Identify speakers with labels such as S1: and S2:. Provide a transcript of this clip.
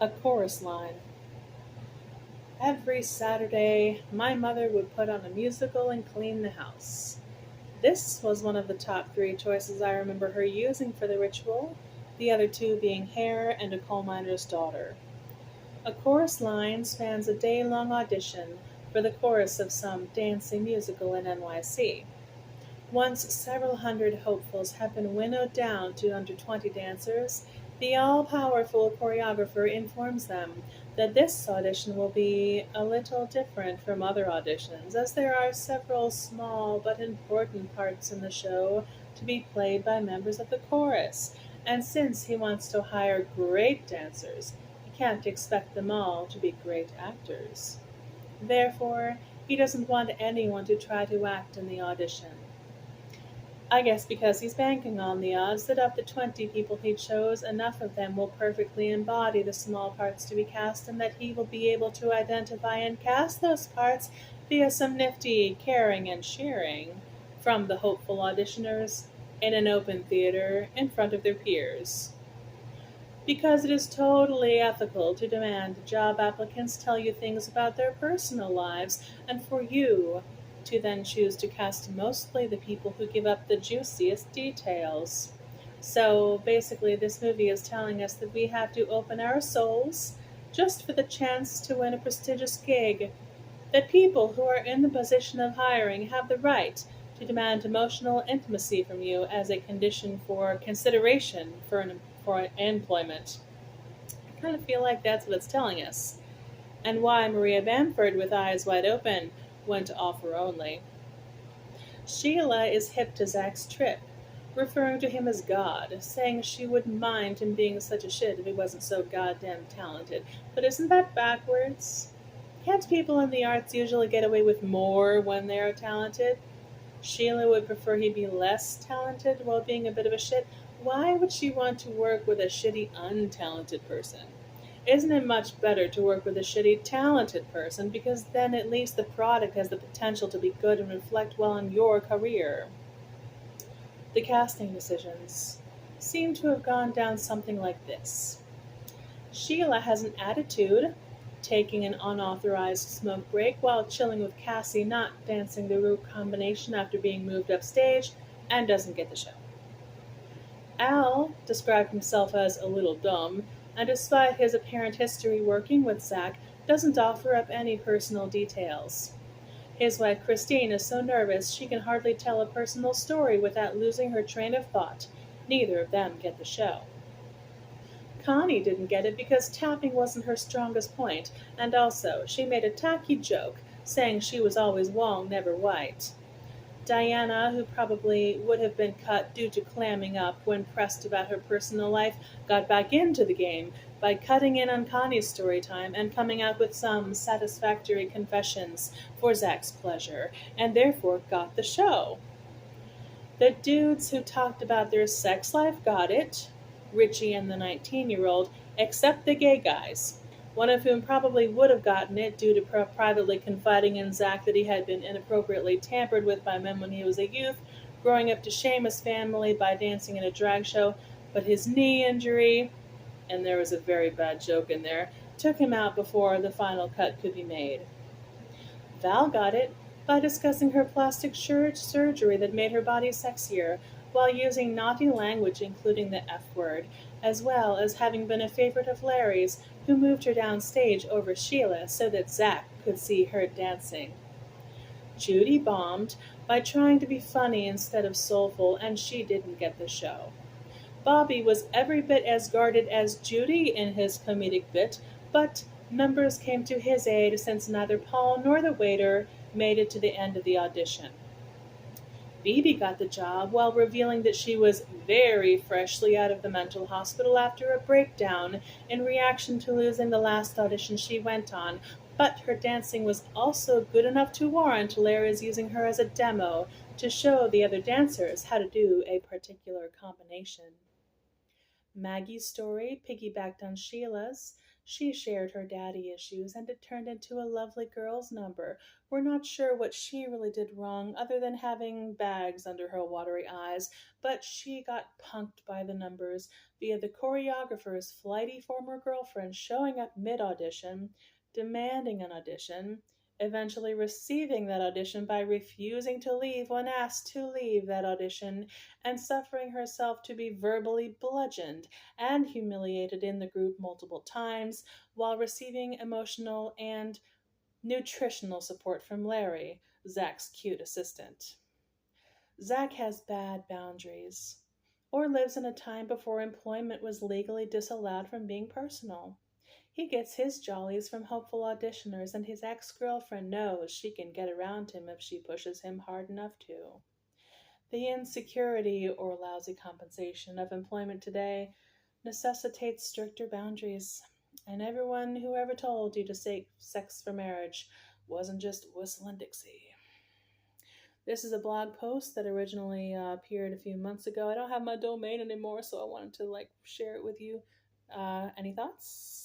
S1: A chorus line. Every Saturday, my mother would put on a musical and clean the house. This was one of the top three choices I remember her using for the ritual, the other two being hair and a coal miner's daughter. A chorus line spans a day long audition for the chorus of some dancing musical in NYC. Once several hundred hopefuls have been winnowed down to under 20 dancers, the all powerful choreographer informs them that this audition will be a little different from other auditions, as there are several small but important parts in the show to be played by members of the chorus. And since he wants to hire great dancers, he can't expect them all to be great actors. Therefore, he doesn't want anyone to try to act in the audition. I guess because he's banking on the odds that of the 20 people he chose, enough of them will perfectly embody the small parts to be cast, and that he will be able to identify and cast those parts via some nifty caring and cheering from the hopeful auditioners in an open theater in front of their peers. Because it is totally ethical to demand job applicants tell you things about their personal lives, and for you to then choose to cast mostly the people who give up the juiciest details. So basically, this movie is telling us that we have to open our souls just for the chance to win a prestigious gig, that people who are in the position of hiring have the right to demand emotional intimacy from you as a condition for consideration for employment. I kind of feel like that's what it's telling us, and why Maria Bamford, with eyes wide open, went to offer only. Sheila is hip to Zach's trip, referring to him as God, saying she wouldn't mind him being such a shit if he wasn't so goddamn talented. But isn't that backwards? Can't people in the arts usually get away with more when they are talented? Sheila would prefer he be less talented while being a bit of a shit. Why would she want to work with a shitty, untalented person? Isn't it much better to work with a shitty, talented person, because then at least the product has the potential to be good and reflect well on your career? The casting decisions seem to have gone down something like this. Sheila has an attitude, taking an unauthorized smoke break while chilling with Cassie not dancing the root combination after being moved upstage, and doesn't get the show. Al described himself as a little dumb, and despite his apparent history working with Zach, doesn't offer up any personal details. His wife Christine is so nervous she can hardly tell a personal story without losing her train of thought. Neither of them get the show. Connie didn't get it because tapping wasn't her strongest point, and also she made a tacky joke, saying she was always wrong, never right. Diana, who probably would have been cut due to clamming up when pressed about her personal life, got back into the game by cutting in on Connie's story time and coming out with some satisfactory confessions for Zach's pleasure, and therefore got the show. The dudes who talked about their sex life got it, Richie and the 19-year-old, except the gay guys, one of whom probably would have gotten it due to privately confiding in Zach that he had been inappropriately tampered with by men when he was a youth, growing up to shame his family by dancing in a drag show, but his knee injury, and there was a very bad joke in there, took him out before the final cut could be made. Val got it by discussing her plastic surgery that made her body sexier, while using naughty language including the F word, as well as having been a favorite of Larry's, who moved her downstage over Sheila so that Zach could see her dancing. Judy bombed by trying to be funny instead of soulful, and she didn't get the show. Bobby was every bit as guarded as Judy in his comedic bit, but members came to his aid since neither Paul nor the waiter made it to the end of the audition. Phoebe got the job while revealing that she was very freshly out of the mental hospital after a breakdown in reaction to losing the last audition she went on, but her dancing was also good enough to warrant Larry's using her as a demo to show the other dancers how to do a particular combination. Maggie's story piggybacked on Sheila's. She shared her daddy issues, and it turned into a lovely girls' number. We're not sure what she really did wrong, other than having bags under her watery eyes, but she got punked by the numbers via the choreographer's flighty former girlfriend showing up mid audition, demanding an audition, eventually receiving that audition by refusing to leave when asked to leave that audition, and suffering herself to be verbally bludgeoned and humiliated in the group multiple times while receiving emotional and nutritional support from Larry, Zach's cute assistant. Zach has bad boundaries, or lives in a time before employment was legally disallowed from being personal. He gets his jollies from hopeful auditioners, and his ex girlfriend knows she can get around him if she pushes him hard enough to. The insecurity or lousy compensation of employment today necessitates stricter boundaries, and everyone who ever told you to say sex for marriage wasn't just whistling Dixie. This is a blog post that originally appeared a few months ago. I don't have my domain anymore, so I wanted to share it with you. Any thoughts?